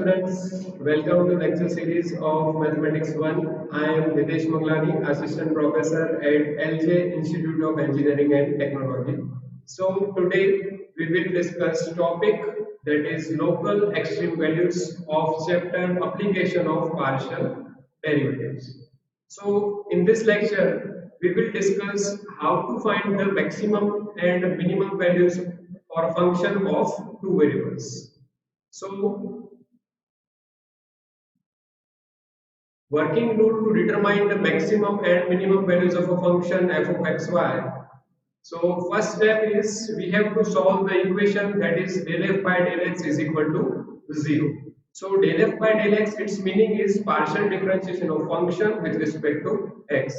students, welcome to lecture series of Mathematics 1. I am Nitesh Manglani, Assistant Professor at LJ Institute of Engineering and Technology. So today we will discuss topic that is local extreme values of chapter application of partial derivatives. So in this lecture we will discuss how to find the maximum and minimum values for a function of two variables. So, working rule to determine the maximum and minimum values of a function f of xy. So, first step is we have to solve the equation that is del f by del x is equal to 0. So, del f by del x, its meaning is partial differentiation of function with respect to x.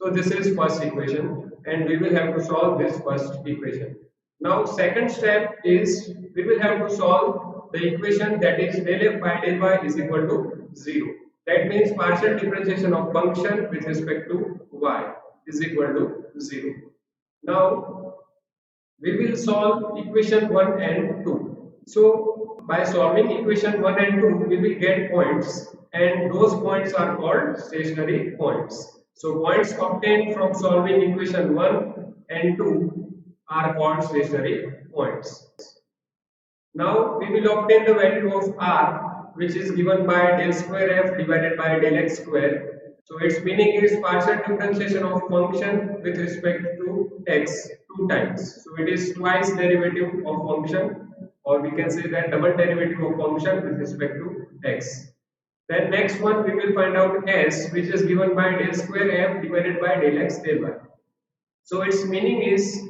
So, this is first equation and we will have to solve this first equation. Now, second step is we will have to solve the equation that is del f by del y is equal to 0. That means partial differentiation of function with respect to y is equal to 0. Now, we will solve equation 1 and 2. So, by solving equation 1 and 2, we will get points and those points are called stationary points. So, points obtained from solving equation 1 and 2 are called stationary points. Now, we will obtain the value of r, which is given by del square f divided by del x square. So its meaning is partial differentiation of function with respect to x two times. So it is twice derivative of function, or we can say that double derivative of function with respect to x. Then next one we will find out s, which is given by del square f divided by del x del y. So its meaning is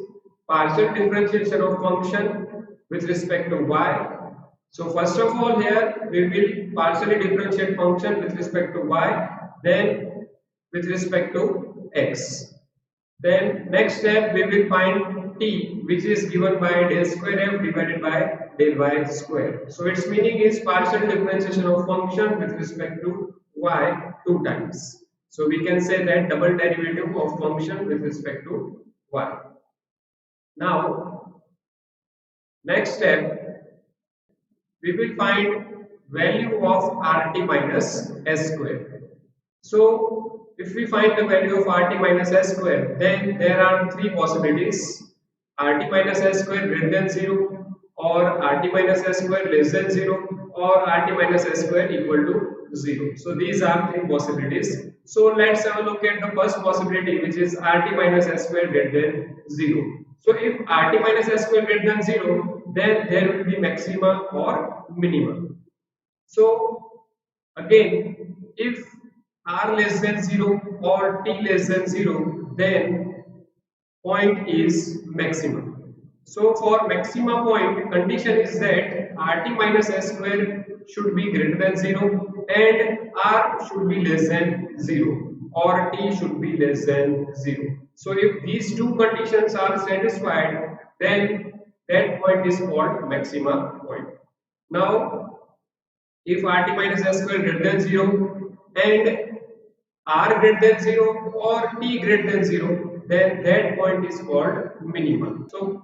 partial differentiation of function with respect to y. So first of all here we will partially differentiate function with respect to y, then with respect to x. Then next step we will find t, which is given by del square f divided by del y square. So its meaning is partial differentiation of function with respect to y two times. So we can say that double derivative of function with respect to y. Now, next step, we will find value of rt minus s square. So, if we find the value of rt minus s square, then there are three possibilities: rt minus s square greater than 0, or rt minus s square less than 0, or rt minus s square equal to 0. So, these are three possibilities. So, let's have a look at the first possibility, which is rt minus s square greater than 0. So, if rt minus s square greater than 0, then there will be maxima or minimum. So, again, if r less than 0 or t less than 0, then point is maximum. So for maximum point, condition is that rt minus s square should be greater than 0 and r should be less than 0 or t should be less than 0. So if these two conditions are satisfied, then that point is called maximum point. Now, if rt minus s square greater than 0 and r greater than 0 or t greater than 0, then that point is called minimum. So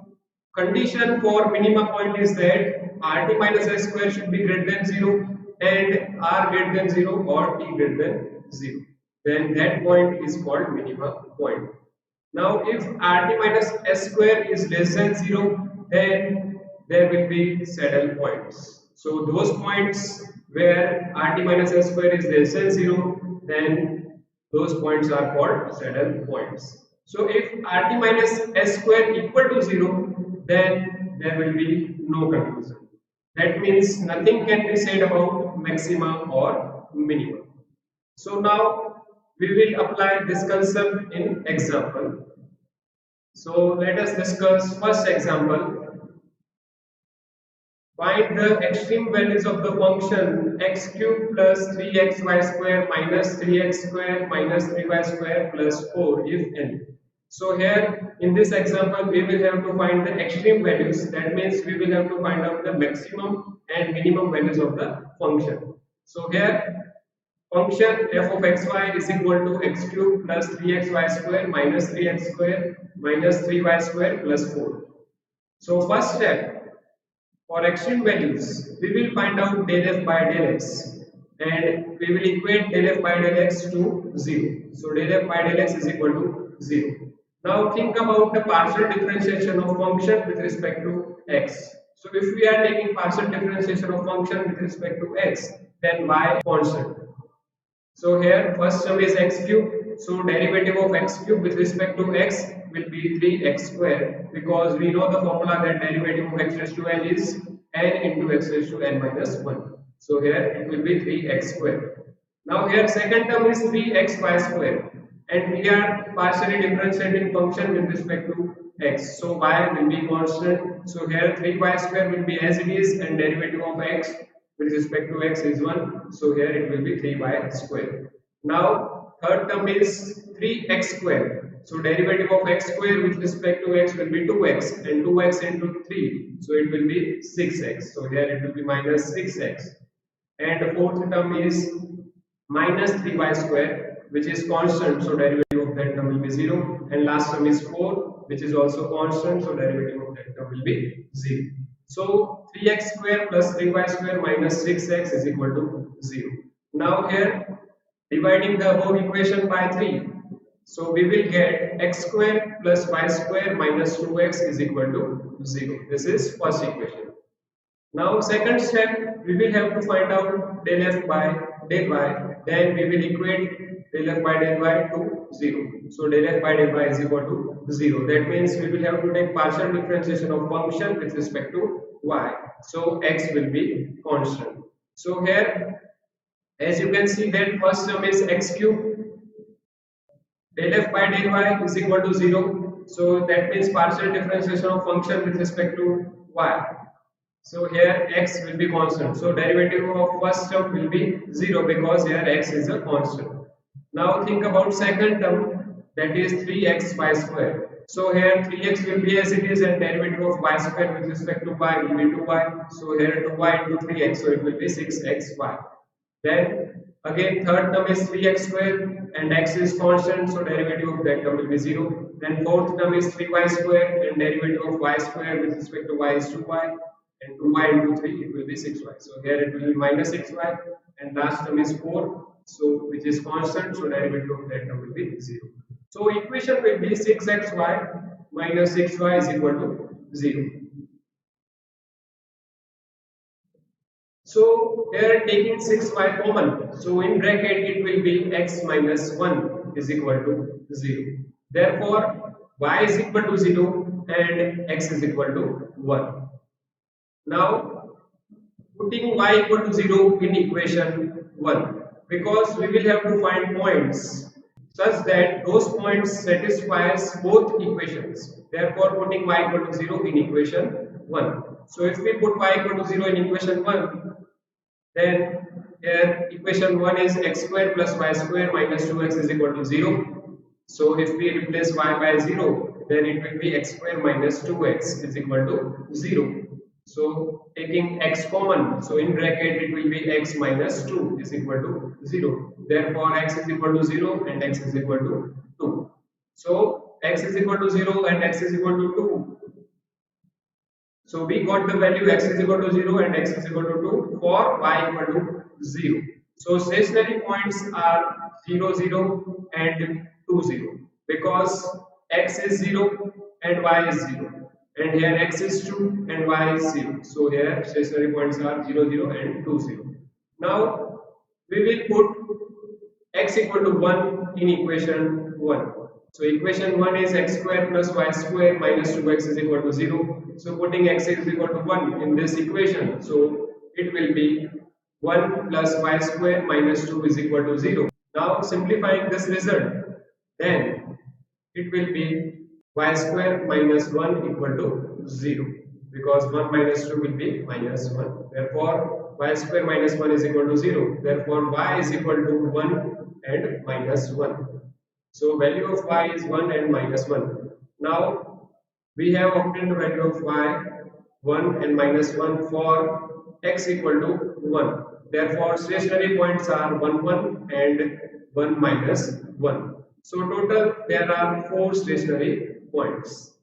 condition for minimum point is that rt minus s square should be greater than 0 and r greater than 0 or t greater than 0. Then that point is called minimum point. Now if rt minus s square is less than 0, then there will be saddle points. So those points where rt minus s square is less than 0, then those points are called saddle points. So if rt minus s square equal to 0, then there will be no conclusion. That means nothing can be said about maximum or minimum. So now we will apply this concept in example. So let us discuss first example. Find the extreme values of the function x cube plus 3xy square minus 3x square minus 3y square plus 4 if n. So here in this example we will have to find the extreme values. That means we will have to find out the maximum and minimum values of the function. So here function f of xy is equal to x cube plus 3xy square minus 3x square minus 3y square plus 4. So first step, For extreme values, we will find out del f by del x and we will equate del f by del x to 0. So del f by del x is equal to 0. Now think about the partial differentiation of function with respect to x. So if we are taking partial differentiation of function with respect to x, then y constant. So here first term is x cube. So derivative of x cube with respect to x will be 3x square because we know the formula that derivative of x raised to n is n into x raised to n minus 1. So here it will be 3x square. Now here second term is 3xy square and we are partially differentiating function with respect to x. So y will be constant. So here 3y square will be as it is and derivative of x with respect to x is 1. So here it will be 3y square. Now third term is 3x square. So derivative of x square with respect to x will be 2x and 2x into 3. So it will be 6x. So here it will be minus 6x. And the fourth term is minus 3y square which is constant. So derivative of that term will be 0. And last term is 4 which is also constant. So derivative of that term will be 0. So 3x square plus 3y square minus 6x is equal to 0. Now here dividing the above equation by 3. So we will get x square plus y square minus 2x is equal to 0. This is first equation. Now second step we will have to find out del f by del y. Then we will equate del f by del y to 0. So del f by del y is equal to 0. That means we will have to take partial differentiation of function with respect to y. So x will be constant. So here as you can see that first term is x cube. Del f by del y is equal to 0. So that means partial differentiation of function with respect to y. So here x will be constant. So derivative of first term will be 0 because here x is a constant. Now think about second term that is 3xy square. So here 3x will be as it is and derivative of y square with respect to y will be 2y. So here 2y into 3x so it will be 6xy. Then again third term is 3x square and x is constant so derivative of that term will be 0. Then fourth term is 3y square and derivative of y square with respect to y is 2y and 2y into 3 it will be 6y. So here it will be minus 6y and last term is 4 so which is constant so derivative of that term will be 0. So equation will be 6xy minus 6y is equal to 0. So here taking 6y common, so in bracket it will be x minus 1 is equal to 0. Therefore, y is equal to 0 and x is equal to 1. Now, putting y equal to 0 in equation 1 because we will have to find points such that those points satisfies both equations. Therefore, putting y equal to 0 in equation 1. So if we put y equal to 0 in equation 1, then here equation 1 is x square plus y square minus 2x is equal to 0. So if we replace y by 0, then it will be x square minus 2x is equal to 0. So taking x common, so in bracket it will be x minus 2 is equal to 0. Therefore x is equal to 0 and x is equal to 2. So x is equal to 0 and x is equal to 2. So we got the value x is equal to 0 and x is equal to 2 for y equal to 0. So stationary points are 0, 0 and 2, 0 because x is 0 and y is 0 and here x is 2 and y is 0. So here stationary points are 0, 0 and 2, 0. Now we will put x equal to 1 in equation 1. So equation 1 is x square plus y square minus 2x is equal to 0. So putting x is equal to 1 in this equation. So it will be 1 plus y square minus 2 is equal to 0. Now simplifying this result, then it will be y square minus 1 equal to 0 because 1 minus 2 will be minus 1. Therefore y square minus 1 is equal to 0. Therefore y is equal to 1 and minus 1. So value of y is 1 and minus 1. Now we have obtained the value of y 1 and minus 1 for x equal to 1. Therefore stationary points are 1, 1 and 1 minus 1. So total there are 4 stationary points.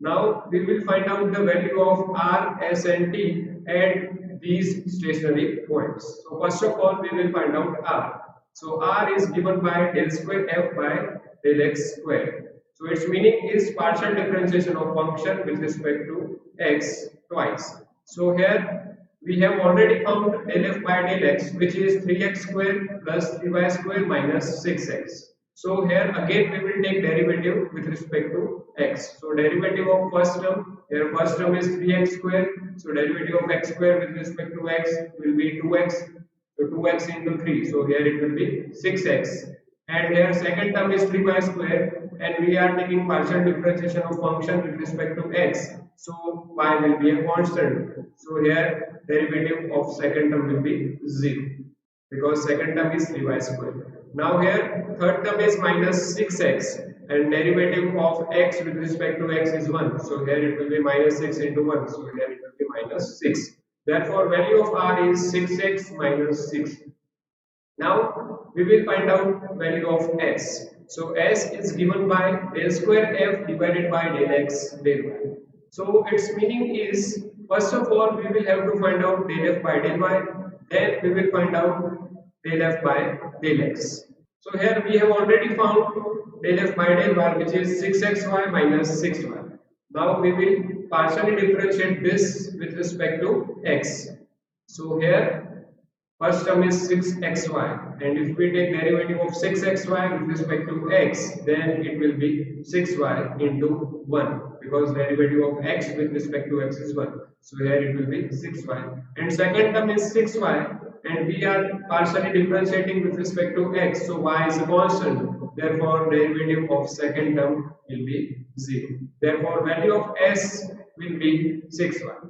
Now we will find out the value of R, S and T at these stationary points. So first of all we will find out R. So R is given by del square F by del x square. So its meaning is partial differentiation of function with respect to x twice. So here we have already found del f by del x, which is 3x square plus 3y square minus 6x. So here again we will take derivative with respect to x. So derivative of first term, here first term is 3x square. So derivative of x square with respect to x will be 2x. So 2x into 3. So here it will be 6x. And here second term is 3y square, and we are taking partial differentiation of function with respect to x. So y will be a constant. So here derivative of second term will be 0 because second term is 3y square. Now here third term is minus 6x and derivative of x with respect to x is 1. So here it will be minus 6 into 1. So here it will be minus 6. Therefore value of r is 6x minus 6. Now we will find out value of s. So s is given by del square f divided by del x del y. So its meaning is first of all we will have to find out del f by del y, then we will find out del f by del x. So here we have already found del f by del y, which is 6xy minus 6y. Now we will partially differentiate this with respect to x. So here first term is 6xy, and if we take derivative of 6xy with respect to x, then it will be 6y into 1 because derivative of x with respect to x is 1. So here it will be 6y. And second term is 6y, and we are partially differentiating with respect to x. So y is a constant. Therefore, derivative of second term will be 0. Therefore, value of s will be 6y.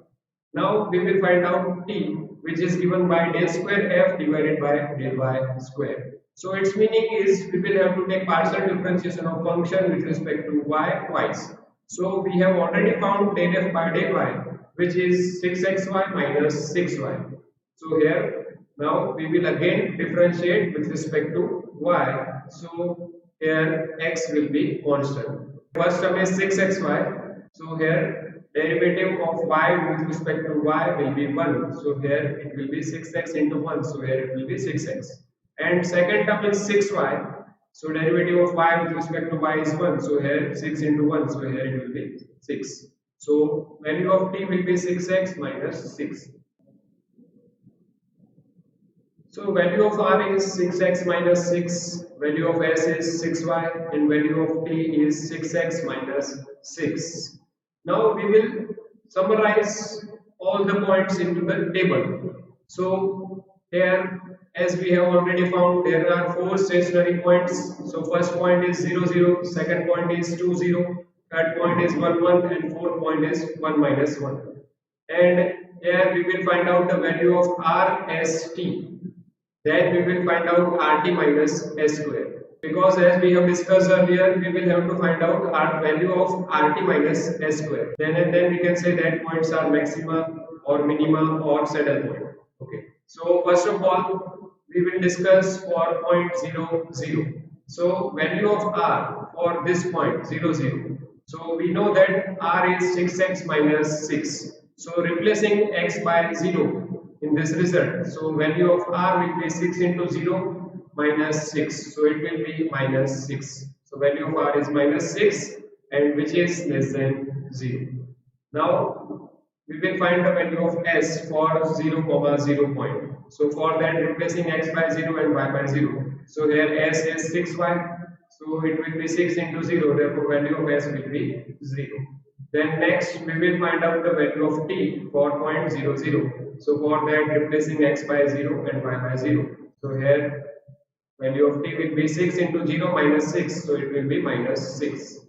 Now we will find out t, which is given by del square f divided by del y square. So its meaning is we will have to take partial differentiation of function with respect to y twice. So we have already found del f by del y, which is 6xy minus 6y. So here now we will again differentiate with respect to y. So here x will be constant. First term is 6xy. So here derivative of y with respect to y will be 1. So here it will be 6x into 1. So here it will be 6x. And second term is 6y. So derivative of y with respect to y is 1. So here 6 into 1. So here it will be 6. So value of t will be 6x minus 6. So value of r is 6x minus 6, value of s is 6y, and value of t is 6x minus 6. Now we will summarize all the points into the table. So here, as we have already found, there are 4 stationary points. So first point is 0 0, second point is 2 0, third point is 1 1, and fourth point is 1 minus 1. And here we will find out the value of r s t. Then we will find out RT minus S square. Because as we have discussed earlier, we will have to find out our value of RT minus S square. Then we can say that points are maxima or minima or saddle point. Okay. So first of all, we will discuss for point 0 0. So value of R for this point 0 0. So we know that R is 6x minus 6. So replacing x by 0 in this result. So value of r will be 6 into 0 minus 6. So it will be minus 6. So value of r is minus 6, and which is less than 0. Now we will find the value of s for 0 comma 0 point. So for that replacing x by 0 and y by 0. So here s is 6y. So it will be 6 into 0. Therefore value of s will be 0. Then next we will find out the value of t for point 0 0. So for that replacing x by 0 and y by 0. So here value of t will be 6 into 0 minus 6. So it will be minus 6.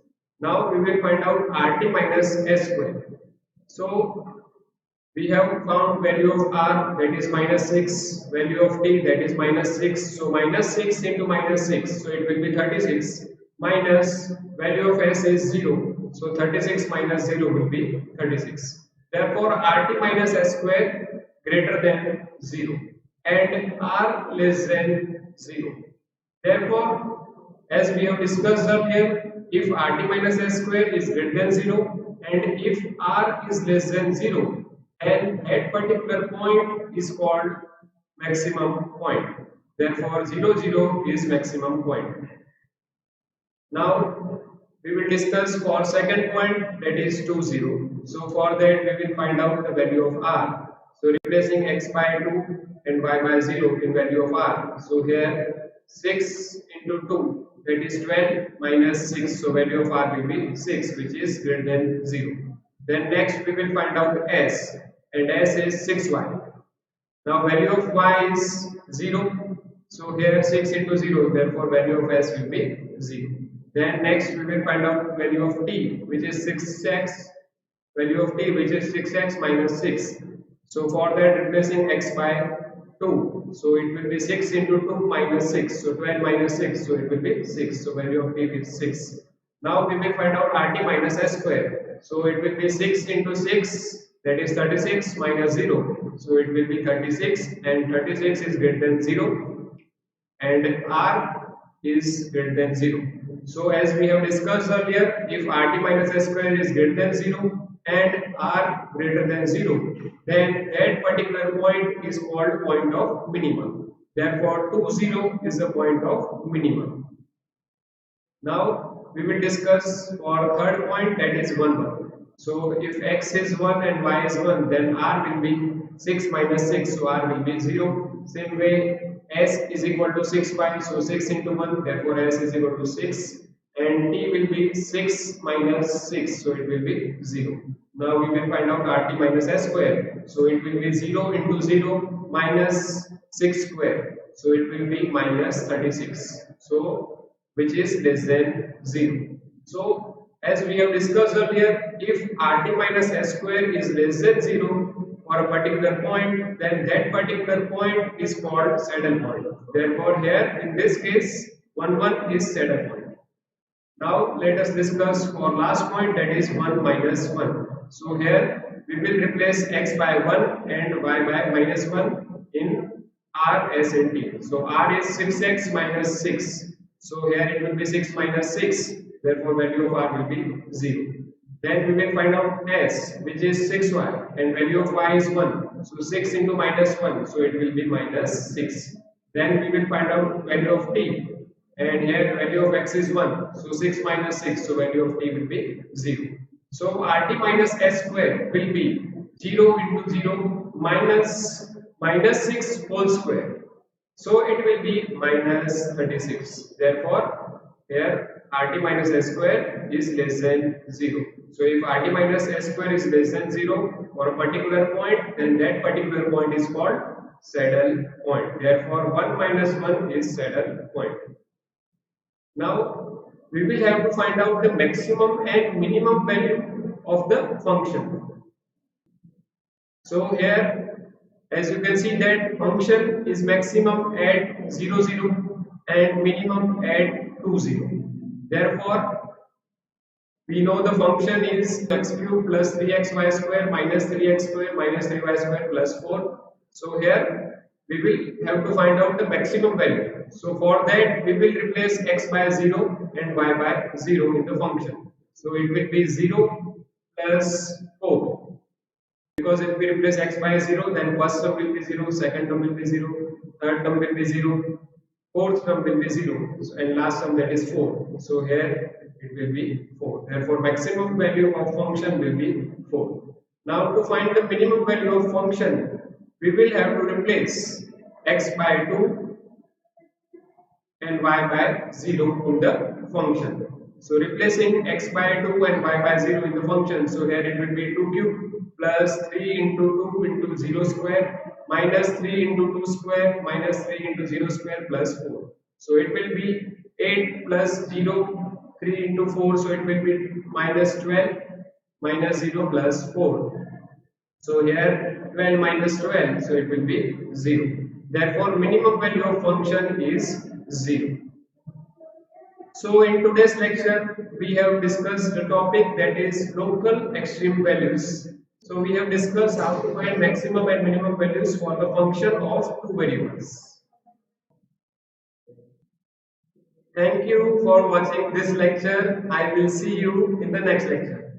Now we will find out RT minus S square. So we have found value of r, that is minus 6, value of t, that is minus 6. So minus 6 into minus 6. So it will be 36 minus value of s is 0. So 36 minus 0 will be 36. Therefore RT minus S square greater than 0 and r less than 0. Therefore, as we have discussed earlier, if RT minus S square is greater than 0 and if r is less than 0, then that particular point is called maximum point. Therefore 0 0 is maximum point. Now we will discuss for second point, that is 2 0. So for that we will find out the value of r. So replacing x by 2 and y by 0 in value of r. So here 6 into 2, that is 12, minus 6. So value of r will be 6, which is greater than 0. Then next we will find out s, and s is 6y. Now value of y is 0. So here 6 into 0, therefore value of s will be 0. Then next we will find out value of t, which is 6x, value of t, which is 6x minus 6. So for that replacing x by 2, so it will be 6 into 2 minus 6, so 12 minus 6, so it will be 6. So value of t is 6. Now we will find out rt minus s square. So it will be 6 into 6, that is 36 minus 0. So it will be 36, and 36 is greater than 0, and r is greater than 0. So as we have discussed earlier, if rt minus s square is greater than 0 and r greater than 0, then that particular point is called point of minimum. Therefore 2 0 is the point of minimum. Now we will discuss for third point, that is 1 1. So if x is 1 and y is 1, then r will be 6 minus 6, so r will be 0. Same way s is equal to 6y, so 6 into 1, therefore s is equal to 6, and t will be 6 minus 6, so it will be 0. Now we will find out rt minus s square. So it will be 0 into 0 minus 6 square, so it will be minus 36, so which is less than 0. So as we have discussed earlier, if rt minus s square is less than 0 for a particular point, then that particular point is called saddle point. Therefore here in this case 1 1 is saddle point. Now let us discuss for last point, that is 1 minus 1. So here we will replace x by 1 and y by minus 1 in r, s and t. So r is 6x minus 6. So here it will be 6 minus 6. Therefore value of r will be 0. Then we will find out s, which is 6y, and value of y is 1. So 6 into minus 1, so it will be minus 6. Then we will find out value of t, and here value of x is 1. So 6 minus 6, so value of t will be 0. So rt minus s square will be 0 into 0 minus 6 whole square. So it will be minus 36. Therefore here rt minus s square is less than 0. So if rt minus s square is less than 0 for a particular point, then that particular point is called saddle point. Therefore 1 minus 1 is saddle point. Now we will have to find out the maximum and minimum value of the function. So here as you can see that function is maximum at 0 0 and minimum at 2 0. Therefore we know the function is x cube plus 3xy square minus 3x square minus 3y square plus 4. So here we will have to find out the maximum value. So for that we will replace x by 0 and y by 0 in the function. So it will be 0 plus 4. Because if we replace x by 0, then first term will be 0, second term will be 0, third term will be 0, fourth term will be 0, and last term, that is 4. So here it will be 4. Therefore maximum value of function will be 4. Now to find the minimum value of function, we will have to replace x by 2 and y by 0 in the function. So replacing x by 2 and y by 0 in the function, so here it will be 2 cube plus 3 into 2 into 0 square minus 3 into 2 square minus 3 into 0 square plus 4. So it will be 8 plus 0, 3 into 4, so it will be minus 12 minus 0 plus 4. So here 12 minus 12, so it will be 0. Therefore minimum value of function is 0. So in today's lecture we have discussed the topic, that is local extreme values. So we have discussed how to find maximum and minimum values for the function of two variables. Thank you for watching this lecture. I will see you in the next lecture.